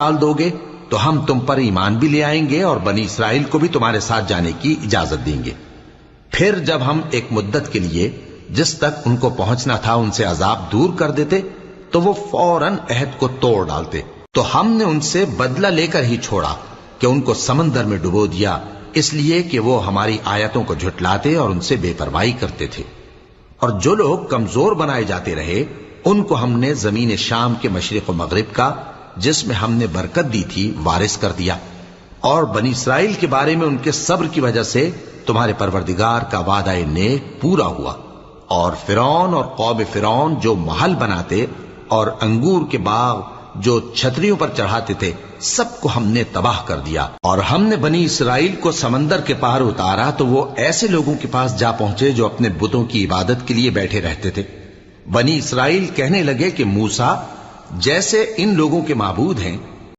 ڈال دو گے تو ہم تم پر ایمان بھی لے آئیں گے اور بنی اسرائیل کو بھی تمہارے ساتھ جانے کی اجازت دیں گے۔ پھر جب ہم ایک مدت کے لیے جس تک ان کو پہنچنا تھا ان سے عذاب دور کر دیتے تو وہ فوراً عہد کو توڑ ڈالتے، تو ہم نے ان سے بدلہ لے کر ہی چھوڑا کہ ان کو سمندر میں ڈبو دیا، اس لیے کہ وہ ہماری آیتوں کو جھٹلاتے اور ان سے بے پرواہی کرتے تھے۔ اور جو لوگ کمزور بنائے جاتے رہے ان کو ہم نے زمین شام کے مشرق و مغرب کا جس میں ہم نے برکت دی تھی وارث کر دیا، اور بنی اسرائیل کے بارے میں ان کے صبر کی وجہ سے تمہارے پروردگار کا وعدہ نیک پورا ہوا۔ اور فرعون اور قوم فرعون جو محل بناتے اور انگور کے باغ جو چھتریوں پر چڑھاتے تھے سب کو ہم نے تباہ کر دیا۔ اور ہم نے بنی اسرائیل کو سمندر کے پار اتارا تو وہ ایسے لوگوں کے پاس جا پہنچے جو اپنے بتوں کی عبادت کے لیے بیٹھے رہتے تھے۔ بنی اسرائیل کہنے لگے کہ موسیٰ جیسے ان لوگوں کے معبود ہیں